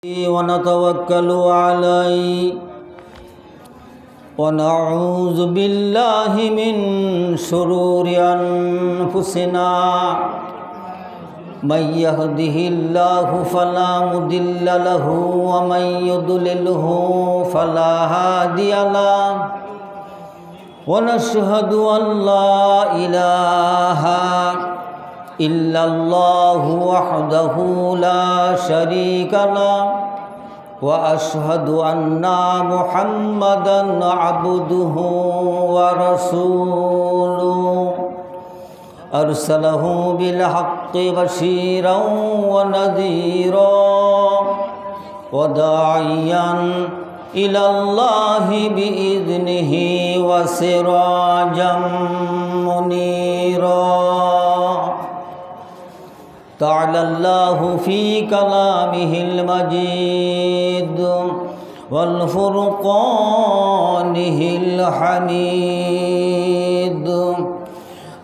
ونتوكل عليه ونعوذ بالله من شرور أنفسنا من يهده الله فلا مضل له ومن يضلله فلا هادي له ونشهد أن لا إله إلا الله وحده لا شريك له وأشهد أن محمدًا عبده ورسوله أرسله بالحق بشيرا ونذيرا وداعيا إلى الله بإذنه وسراجا منيرا تعالى الله في كلامه المجيد والفرقانه الحميد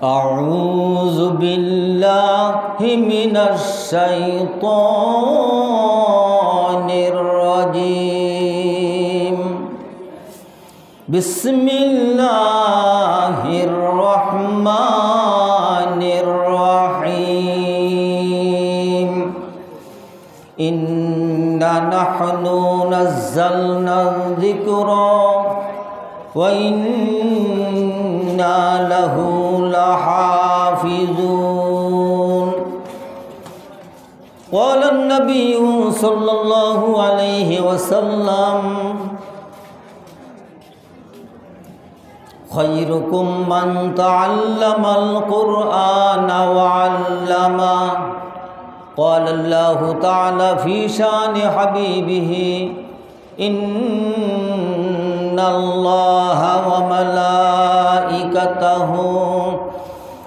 أعوذ بالله من الشيطان الرجيم بسم الله الرحمن الرحيم إنا نحن نزلنا الذكر وإنا له لحافظون قال النبي صلى الله عليه وسلم خيركم من تعلم القرآن وعلمه قال الله تعالى في شان حبيبه إن الله وملائكته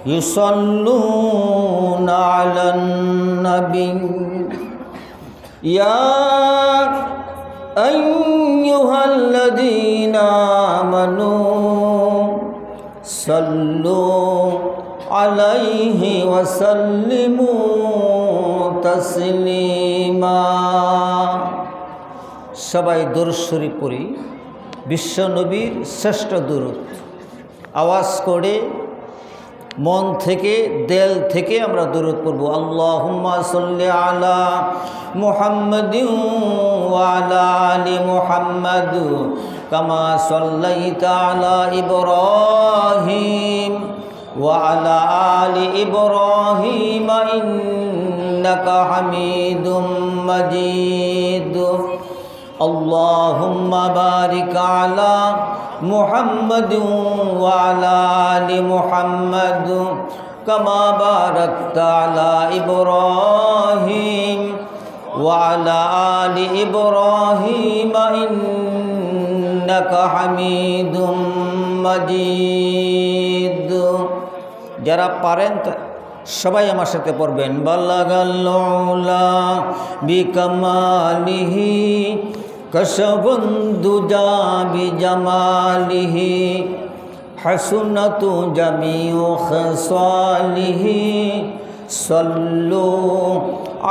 يصلون على النبي يا أيها الذين آمنوا صلوا عليه وسلموا تسليما সবাই দরুদ শরীফ পড়ি বিশ্ব নবীর শ্রেষ্ঠ দরুদ আওয়াজ করে মন থেকে দিল থেকে আমরা দরুদ পড়ব আল্লাহুম্মা সাল্লি আলা মুহাম্মাদিন ওয়া আলা আলি মুহাম্মাদ কামা সাল্লাইতা আলা ইব্রাহিম ওয়া আলা আলি ইব্রাহিম ইন্নাকা হামিদুম মাজিদ اللهم بارك على محمد وعلى آل محمد كما باركت على إبراهيم وعلى آل إبراهيم إنك حميد مجيد যারা পারেন সবাই আমার সাথে পড়বেন বাল্লাগাল উলা বিকামালিহি কশফুন দুজা বিজামালিহি হাসুনাতু জামিউ খসালিহি সাল্লু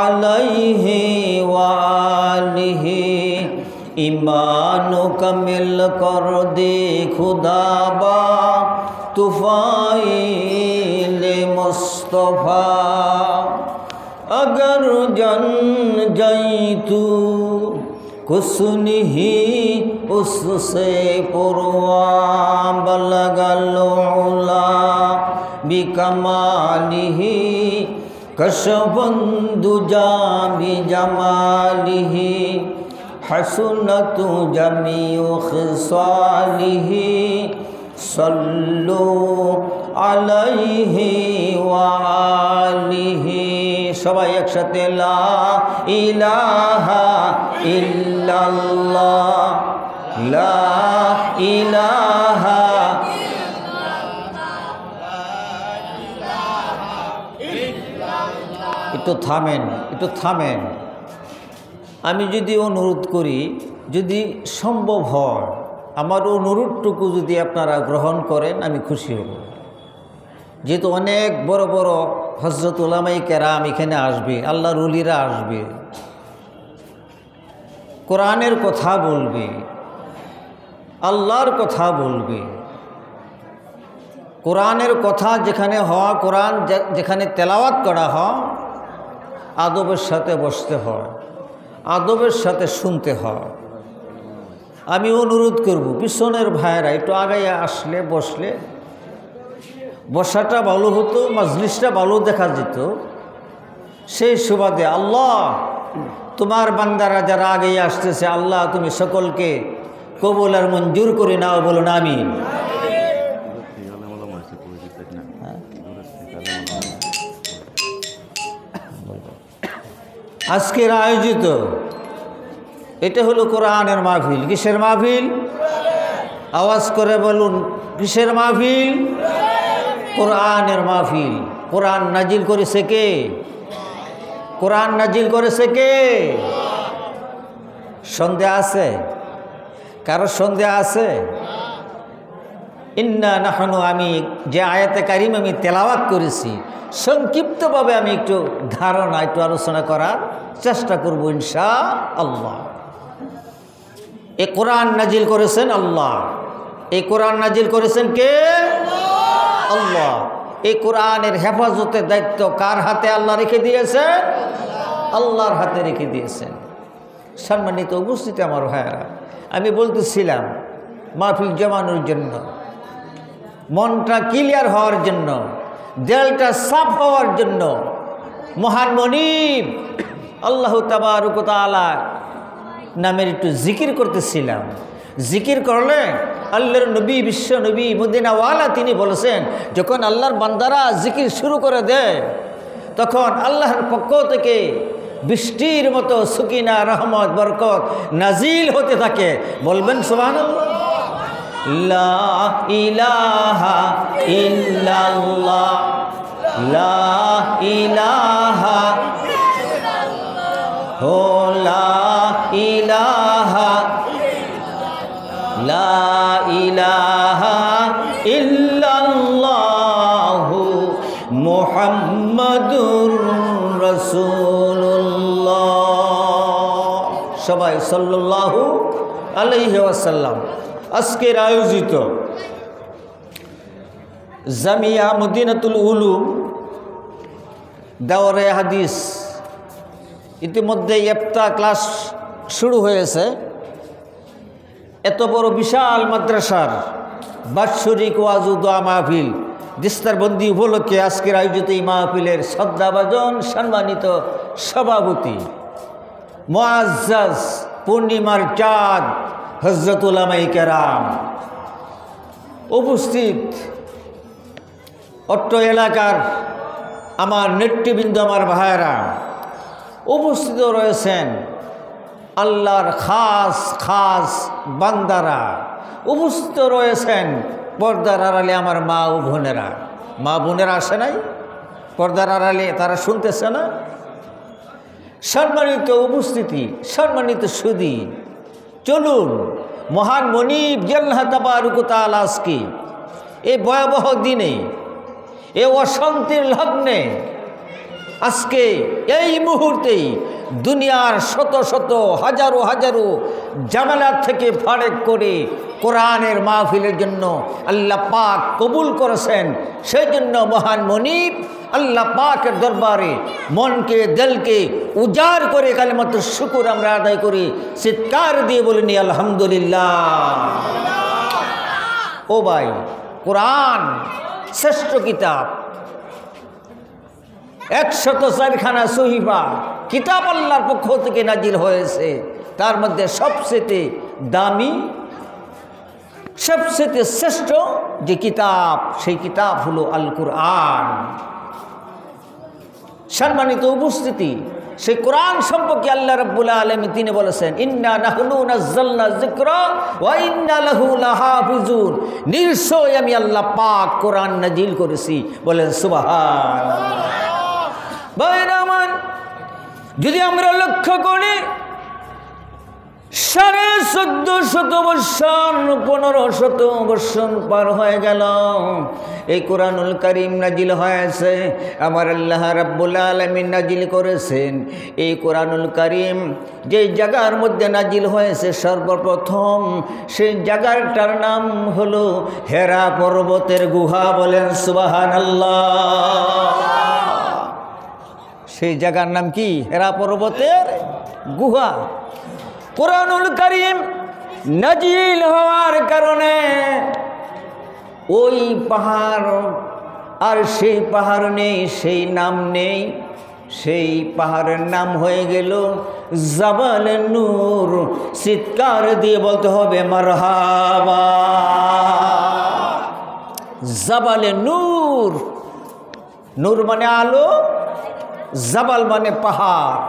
আলাইহি ওয়া আলিহি ईमान कमिल कर दे खुदा बा तुफ़ाइल मुस्तफ़ा अगर जन जाई तू कुसुनी उससे पुरवा बलगल उला बिकमालिही कशफुन दुजा बिजमालिही हसनतु जमीउ खिसालिही सल्लु अलैहि वा आलिहि सबाई एकसाथे ला इलाहा इल्लाल्लाह ला इलाहा একটু থামেন আমি যদি অনুরোধ করি যদি সম্ভব হয় আমার অনুরোধটুকু যদি আপনারা গ্রহণ করেন আমি খুশি হব যেহেতু অনেক বড় বড় হযরত উলামায়ে কেরাম এখানে আসবে আল্লাহর ওলিরা আসবে কোরআনের কথা বলবে, আল্লাহর কথা বলবে। কোরআনের কথা যেখানে হওয়া, কোরআন যেখানে তেলাওয়াত করা হয়, আদবের সাথে বসতে হয়, আদবের সাথে শুনতে হয়। আমি অনুরোধ করব পিছনের ভাইয়েরা একটু আগাইয়া আসলে বসলে বসাটা ভালো হতো, মাজলিসটা ভালো দেখা যেত। সেই সুবাদে আল্লাহ তোমার বান্দারা যারা আগেই আসতেছে, আল্লাহ তুমি সকলকে কবুল আর মঞ্জুর করে নাও, বলুন আমিন। আজকের আয়োজিত এটা হলো কোরআনের মাহফিল। কিসের মাহফিল? আওয়াজ করে বলুন, কিসের মাহফিল? কোরআনের মাহফিল। কোরআন নাজিল করেছে কে? কোরআন নাজিল করেছে কে? সন্দেহ আছে? কারো সন্দেহ আছে? ইন্না নাহনু, আমি যে আয়াতে কারিম আমি তেলাওয়াত করেছি সংক্ষিপ্তভাবে আমি একটু ধারণা একটু আলোচনা করার চেষ্টা করব ইনশাআল্লাহ। এই কোরআন নাজিল করেছেন আল্লাহ। এই কোরআন নাজিল করেছেন কে? আল্লাহ। এই কোরআনের হেফাজতের দায়িত্ব কার হাতে আল্লাহ রেখে দিয়েছেন? আল্লাহর হাতে রেখে দিয়েছেন। সম্মানিত উপস্থিতি আমার ভাইয়েরা, আমি বলতেছিলাম মাহফিল জমানোর জন্য, মনটা ক্লিয়ার হওয়ার জন্য, দিলটা সাফ হওয়ার জন্য মহান মনিব আল্লাহ তাবারক ওয়া তাআলা নামের একটু জিকির করতেছিলাম। জিকির করলে আল্লাহর নবী, বিশ্ব নবী, মদিনাওয়ালা তিনি বলেছেন, যখন আল্লাহর বান্দারা জিকির শুরু করে দেয় তখন আল্লাহর পক্ষ থেকে বৃষ্টির মতো সুকিনা, রহমত, বরকত নাজিল হতে থাকে। বলবেন সুবহানাল্লাহ। লা ইলাহা ইল্লাল্লাহ, লা ইলাহা হো, লা ইলাহা, লা ইলাহা ইল্লাল্লাহু মুহাম্মাদুর রাসূলুল্লাহ। সবাই সাল্লাল্লাহু আলাইহি ওয়াসাল্লাম। আজকের আয়োজিত জামিয়া মদিনাতুল উলুম দাওরায়ে হাদিস, ইতিমধ্যে ইফতা ক্লাস শুরু হয়েছে। এত বড় বিশাল মাদ্রাসার বাৎসরিক ওয়াজ ও দোয়া মাহফিল দিস্তারবন্দি উপলক্ষে আজকের আয়োজিত এই মাহফিলের শ্রদ্ধাভাজন সম্মানিত সভাপতি মুআজ্জাজ পূর্ণিমার চাঁদ হযরত উলামায়ে কেরাম, উপস্থিত অট্ট এলাকার আমার নেতৃবৃন্দ, আমার ভাইয়েরা, উপস্থিত রয়েছেন আল্লাহর খাস খাস বান্দারা, উপস্থিত রয়েছেন পর্দার আড়ালে আমার মা ও বোনেরা। মা বোনেরা আসে নাই পর্দার আড়ালে? তারা শুনতেছে না? সম্মানিত উপস্থিতি, সম্মানিত সুধী, চলুন মহান মনিব আল্লাহ তাবারক ওয়া তাআলা আজকে এই ভয়াবহ দিনে, এ অশান্তির লগ্নে, আজকে এই মুহূর্তেই দুনিয়ার শত শত হাজারো হাজারো জামালাত থেকে ফারেক করে কোরআনের মাহফিলের জন্য আল্লাহ পাক কবুল করেছেন। সেই জন্য মহান মনিব আল্লাহ পাকের দরবারে মনকে, দিলকে উজাড় করে কালিমাতুর শুকর আমরা আদায় করি, চিৎকার দিয়ে বলিনি আলহামদুলিল্লাহ। ও ভাই, কোরআন শ্রেষ্ঠ কিতাব, 104খানা সহিফা কিতাব আল্লাহর পক্ষ থেকে নাজিল হয়েছে। তার মধ্যে সবচেয়ে দামি, সবচেয়ে শ্রেষ্ঠ যে কিতাব, সেই কিতাব হলো আল কোরআন। সম্মানিত উপস্থিতি, সেই কোরআন সম্পর্কে আল্লাহ রাব্বুল আলামিন তিনি বলেছেন, ইন্না নাহনু নাযালনা যিকরা ওয়া ইন্না লাহু লাহাফিজুন, নিশ্চয় আমি আল্লাহ পাক কোরআন নাজিল করেছি। বলেন সুবহানাল্লাহ। ভাইরামান, যদি আমরা লক্ষ্য করি 3.5 1400 বৎসর 1500 বৎসর পার হয়ে গেল, এই কোরআনুল কারীম নাজিল হয়েছে। আমার আল্লাহ রাব্বুল আলামিন নাজিল করেছেন। এই কোরআনুল কারীম যে জায়গার মধ্যে নাজিল হয়েছে সর্বপ্রথম, সেই জায়গাটার নাম হলো হেরা পর্বতের গুহা। বলেন সুবহানাল্লাহ। সেই জায়গার নাম কি? হেরা পর্বতের গুহা। কোরআনুল কারীম নাজিল হওয়ার কারণে ওই পাহাড় আর সেই পাহাড় নেই, সেই নাম নেই, সেই পাহাড়ের নাম হয়ে গেল জাবালে নূর। চিৎকার দিয়ে বলতে হবে মারহাবা। জাবালে নূর, নূর মানে আলো, জাবাল মানে পাহাড়।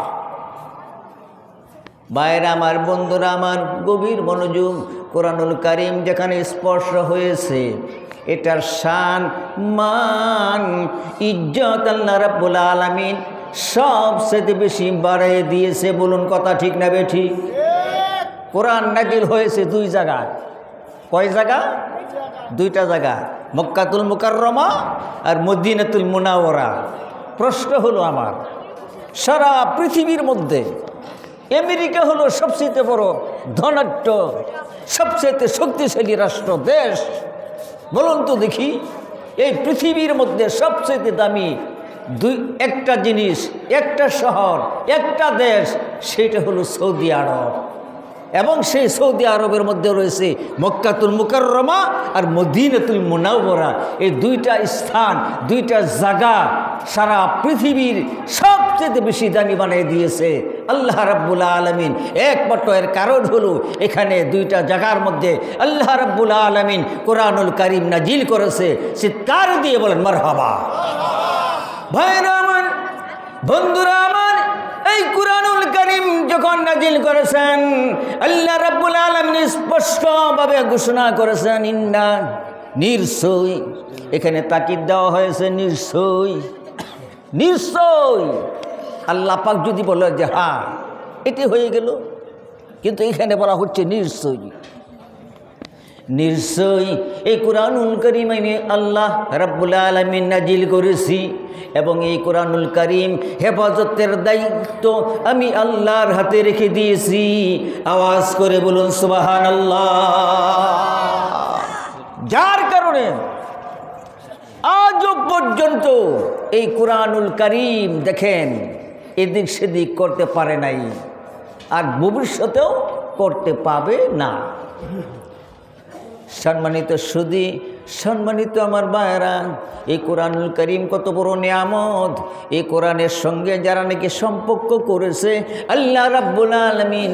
ভাইরা আমার, বন্ধুরা আমার, গভীর মনোযোগ। কোরআনুল কারীম যেখানে স্পর্শ হয়েছে, এটার শান, মান, ইজ্জত আল্লাহ রাব্বুল আলামিন সবচেয়ে বেশি বাড়িয়ে দিয়েছে। বলুন কথা ঠিক না বেঠিক? কোরআন নাজিল হয়েছে 2 জায়গায়। কয় জায়গা? 2টা জায়গা, মক্কাতুল মুকাররমা আর মদিনাতুল মুনাওয়ারা। প্রশ্ন হলো আমার, সারা পৃথিবীর মধ্যে আমেরিকা হলো সবচেয়ে বড় ধনাঢ্য, সবচেয়ে শক্তিশালী রাষ্ট্র, দেশ। বলুন তো দেখি, এই পৃথিবীর মধ্যে সবচেয়ে দামি একটা জিনিস, একটা শহর, একটা দেশ, সেটা হলো সৌদি আরব। এবং সেই সৌদি আরবের মধ্যে রয়েছে মক্কাতুল মুকাররমা আর মদিনাতুল মুনাওয়ারা। এই 2টা স্থান, 2টা জায়গা সারা পৃথিবীর সবচেয়ে বেশি দামি বানিয়ে দিয়েছে আল্লাহ রাব্বুল আলামিন। একমাত্র এর কারণ হলো এখানে 2টা জায়গার মধ্যে আল্লাহ রাব্বুল আলামিন কোরআনুল কারীম নাজিল করেছে। চিৎকার দিয়ে বলেন মারহাবা। ভাইরা আমার, বন্ধুরা আমার, এই কোরআনুল কারীম যখন নাজিল করেছেন, আল্লাহ রাব্বুল আলামিন স্পষ্টভাবে ঘোষণা করেছেন ইন্না, নিশ্চয়। এখানে তাকিদ দেওয়া হয়েছে নিশ্চয়, নিশ্চয়। আল্লাহ পাক যদি বলে যে হ্যাঁ এটি হয়ে গেল, কিন্তু এখানে বলা হচ্ছে নিশ্চয়, নিশ্চয়। এই কোরআনুল কারীম আমি আল্লাহ রাব্বুল আলামিন নাজিল করেছি, এবং এই কোরআনুল কারীম হেফাজতের দায়িত্ব আমি আল্লাহর হাতে রেখে দিয়েছি। আওয়াজ করে বলুন সুবহানাল্লাহ। যার কারণে আজও পর্যন্ত এই কোরআনুল কারীম দেখেন এদিক সেদিক করতে পারে নাই, আর ভবিষ্যতেও করতে পাবে না। সম্মানিত সুধী, সম্মানিত আমার ভাইরা, এই কোরআনুল কারীম কত বড় নিয়ামত। এই কোরআনের সঙ্গে যারা নাকি সম্পর্ক করেছে, আল্লাহ রাব্বুল আলামিন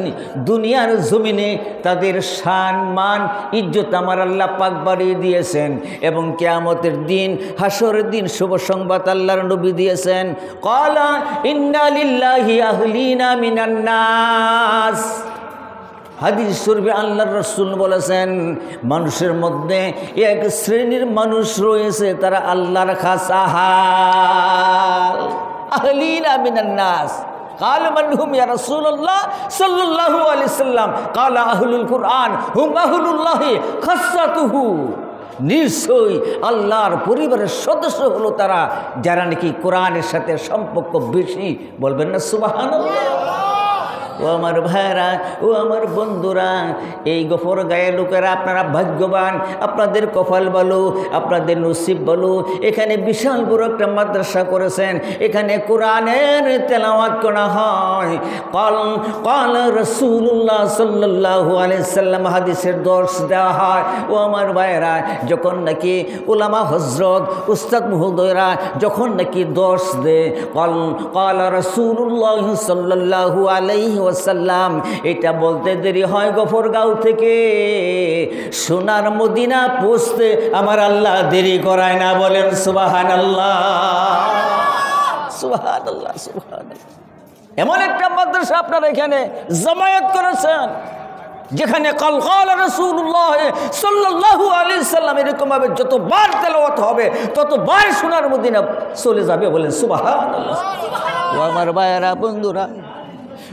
দুনিয়ার জমিনে তাদের শান, মান, ইজ্জত আমার আল্লাহ পাক বাড়িয়ে দিয়েছেন। এবং কিয়ামতের দিন, হাসরের দিন শুভ সংবাদ আল্লাহর নবী দিয়েছেন, ক্বালা ইন্না লিল্লাহি আহলিনা মিনান নাস। হাদিস শরীফে আল্লাহর রাসূল বলেছেন, মানুষের মধ্যে এক শ্রেণীর মানুষ রয়েছে, তারা আল্লাহর খাস আহাল, আহলিনা মিনান নাস। قال من هم يا رسول الله صلى الله عليه وسلم قال أهل القرآن هم أهل الله خاصته। নিশ্চয়ই আল্লাহর পরিবারের সদস্য হলো তারা যারা নাকি কোরআনের সাথে সম্পর্ক বেশি। বলবেন না সুবহানাল্লাহ? ও আমার ভাইরা, ও আমার বন্ধুরা, এই গফর গায়ে লোকেরা আপনারা ভাগ্যবান, আপনাদের কপাল ভালো, আপনাদের নসিব ভালো। এখানে বিশাল বড় একটা মাদ্রাসা করেছেন, এখানে কোরআনের তেলাওয়াত করা হয়। কাল রাসূলুল্লাহ সাল্লাল্লাহু আলাইহি সাল্লাম হাদিসের দর্শ দেওয়া হয়। ও আমার ভাইরা, যখন নাকি উলামা হযরত উস্তাদ মহোদয়রা যখন নাকি দর্শ দেয়, কাল রাসূলুল্লাহ সাল্লাল্লাহু আলাইহি ওয়াসাল্লাম, এটা বলতে দেরি হয় গফরগাঁও থেকে সোনার মদিনা পৌঁছতে আমার আল্লাহ দেরি করায় না। বলেন সুবহানাল্লাহ, সুবহানাল্লাহ, সুবহানাল্লাহ। এমন একটা মাদ্রাসা আপনারা এখানে জামায়াত করেছেন, যেখানে কাল রাসূলুল্লাহ সাল্লাল্লাহু আলাইহি সাল্লাম এরকমভাবে যতবার তেলাওয়াত হবে ততবার সোনার মদিনা চলে যাবে। বলেন সুবহানাল্লাহ। ও আমার ভাইয়েরা, বন্ধুরা,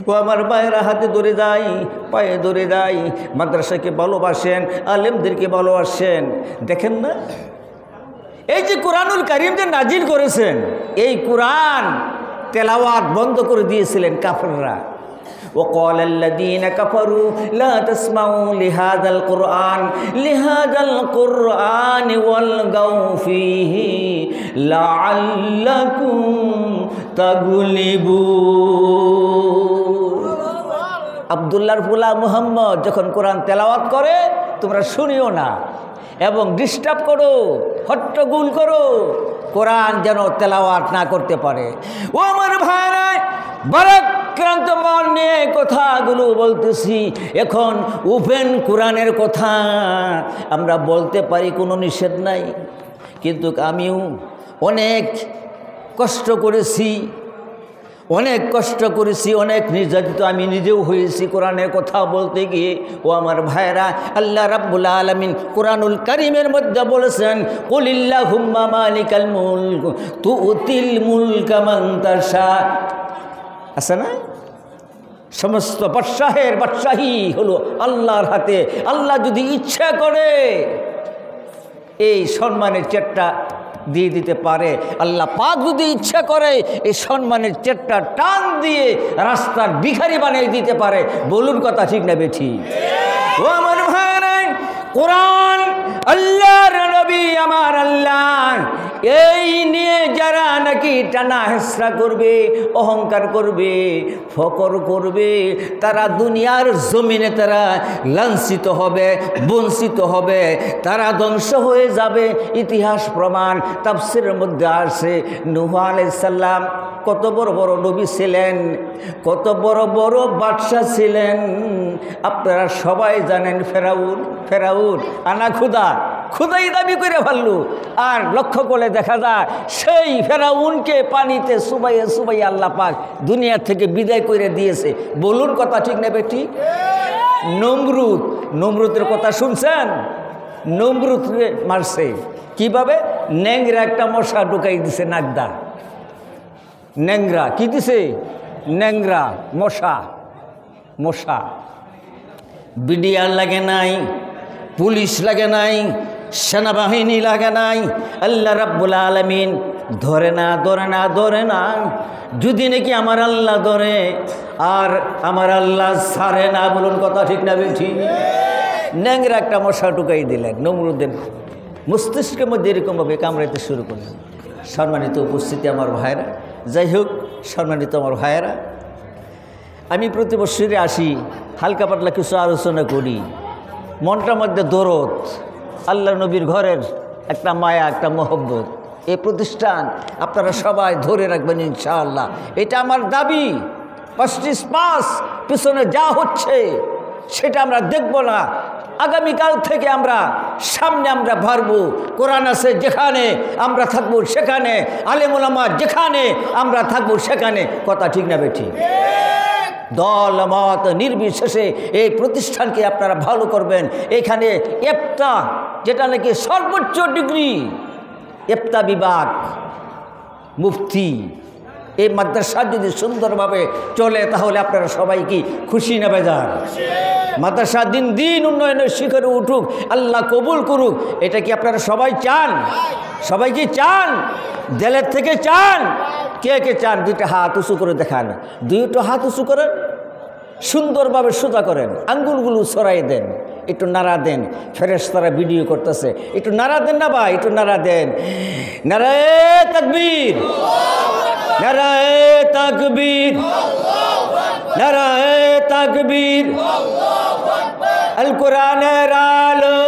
ও আমার ভাইয়েরা, হাতে ধরে যাই, পায়ে ধরে যাই, মাদ্রাসাকে ভালোবাসেন, আলেমদেরকে ভালোবাসেন। দেখেন না, এই যে কোরআনুল কারীম যে নাজিল করেছেন, এই কোরআন তেলাওয়াত বন্ধ করে দিয়েছিলেন কাফেররা। وقال الذين كفروا لا تسمعوا لهذا القرآن والغوا فيه لعلكم تغلبون। আব্দুল্লাহর ফুলা মুহাম্মদ যখন কোরআন তেলাওয়াত করে তোমরা শুনিও না এবং ডিস্টার্ব করো, হট্টগোল করো, কোরআন যেন তেলাওয়াত না করতে পারে। ও আমার ভাইরা, ভারাক্রান্ত মন নিয়ে কথাগুলো বলতেছি। এখন ওপেন কোরআনের কথা আমরা বলতে পারি, কোনো নিষেধ নাই। কিন্তু আমিও অনেক কষ্ট করেছি, অনেক নির্যাতিত আমি নিজেও হয়েছি কোরআনের কথা বলতে গিয়ে। ও আমার ভাইরা, আল্লাহ রাব্বুল আলামিন কোরআনুল কারীমের মধ্যে বলেছেন, কুলিল্লাহুম্মা মালিকাল মুলক তুতিল মুলকা মান তাশা। আছে না, সমস্ত বাদশাহী হলো আল্লাহর হাতে। আল্লাহ যদি ইচ্ছা করে এই সম্মানের চেটটা দিয়ে দিতে পারে। আল্লাহ পাক যদি ইচ্ছা করে এই সম্মানের চেটটা টান দিয়ে রাস্তার ভিখারি বানিয়ে দিতে পারে। বলুন কথা ঠিক না বেঠি? ও আমার ভাইরা, কোরআন আল্লাহর নবী আমার আল্লাহ, এই নিয়ে যারা নাকি টানা হেসরা করবে, অহংকার করবে, ফকর করবে, তারা দুনিয়ার জমিনে তারা লাঞ্ছিত হবে, বঞ্চিত হবে, তারা ধ্বংস হয়ে যাবে। ইতিহাস প্রমাণ, তাফসীরের মধ্যে আসে নূহ আলাইহিস সালাম কত বড় বড় নবী ছিলেন, কত বড় বড় বাদশা ছিলেন। আপনারা সবাই জানেন ফেরাউন আনা খুদাই দাবি করে ফেলল। আর লক্ষ্য করে দেখা যায় সেই ফেরাউনকে পানিতে সুবাইয়ে আল্লাহ পাক দুনিয়া থেকে বিদায় করে দিয়েছে। বলুন কথা ঠিক নেবে ঠিক? নমরুদের কথা শুনছেন? নমরুদ মারছে কিভাবে? ন্যাংরা একটা মশা ঢুকাই দিছে নাগদা। ন্যাংরা কি দিছে? ন্যাংরা মশা। বিডিআর লাগে নাই, পুলিশ লাগে নাই, সেনাবাহিনী লাগে নাই। আল্লাহ রাব্বুল আলামিন ধরে না। যদি নাকি আমার আল্লাহ ধরে আর আমার আল্লাহ ছাড়ে না। বলুন কথা ঠিক না বেঠি? ন্যাংরা একটা মশা ঢুকাই দিলেন নমরুদের মস্তিষ্কের মধ্যে, এরকমভাবে কামড়াইতে শুরু করলেন। সম্মানিত উপস্থিতি আমার ভাইরা, যাই হোক সম্মানিত আমার ভাইয়েরা, আমি প্রতি বছরে আসি, হালকা পাতলা কিছু আলোচনা করি। মনটার মধ্যে দরদ, আল্লাহ নবীর ঘরের একটা মায়া, একটা মহব্বত। এই প্রতিষ্ঠান আপনারা সবাই ধরে রাখবেন ইনশাআল্লাহ। এটা আমার দাবি। 25 পিছনে যা হচ্ছে সেটা আমরা দেখব না। আগামীকাল থেকে সামনে আমরা বাড়বো। কোরআন আছে যেখানে আমরা থাকবো সেখানে, আলেম ওলামা যেখানে আমরা থাকবো সেখানে। কথা ঠিক না বেঠিক? দল মত নির্বিশেষে এই প্রতিষ্ঠানকে আপনারা ভালো করবেন। এখানে ইফতা, যেটা নাকি সর্বোচ্চ ডিগ্রি, ইফতা বিভাগ, মুফতি, এই মাদ্রাসা যদি সুন্দরভাবে চলে তাহলে আপনারা সবাই কি খুশি না বেজার? মাদ্রাসা দিন উন্নয়নের শিখরে উঠুক, আল্লাহ কবুল করুক। এটা কি আপনারা সবাই চান? সবাই কি চান? দিলের থেকে চান? কে চান? দুইটা হাত উঁচু করে দেখান। দুইটা হাত উঁচু করেন, সুন্দরভাবে সোজা করেন, আঙ্গুলগুলো ছড়াই দেন, একটু নাড়া দেন। ফেরেশতারা ভিডিও করতেছে, একটু নাড়া দেন না ভাই, একটু নাড়া দেন। নারায়ে তাকবীর, নারায়ে তাকবীর, নারায়ে তাকবীর। আল কোরআনের আলো,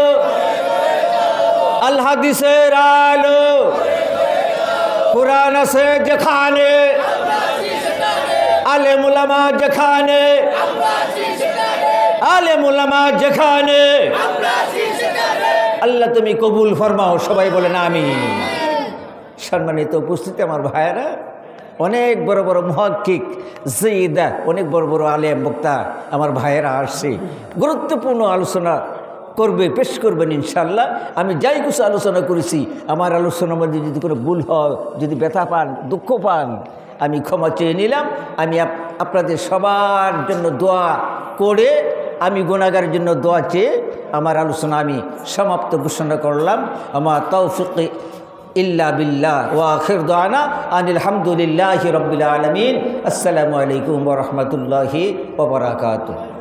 আল হাদিসের আলো। কোরআন আছে যেখানে, আলেম উলামা যেখানে, আলেম উলামা যেখানে। আল্লাহ তুমি কবুল ফরমাও। সবাই বলেন আমিন। সম্মানিত উপস্থিতি আমার ভাইয়েরা, অনেক বড় বড় মুহাক্কিক জাইদা, অনেক বড় বড় আলেম বক্তা আমার ভাইয়েরা আসছে, গুরুত্বপূর্ণ আলোচনা করবে, পেশ করবেন ইনশাল্লাহ। আমি যাই কিছু আলোচনা করেছি, আমার আলোচনার মধ্যে যদি কোনো ভুল হয়, যদি ব্যথা পান, দুঃখ পান, আমি ক্ষমা চেয়ে নিলাম। আমি আপনাদের সবার জন্য দোয়া করে, আমি গুনাহগারের জন্য দোয়া চেয়ে আমার আলোচনা আমি সমাপ্ত ঘোষণা করলাম। আমার তৌফিক ইল্লা বিল্লাহ ওয়া আখির দাওয়ানা আনিল হামদুলিল্লাহি রাব্বিল আলামিন। আসসালামু আলাইকুম ওয়া রাহমাতুল্লাহি ওয়া বারাকাতুহু।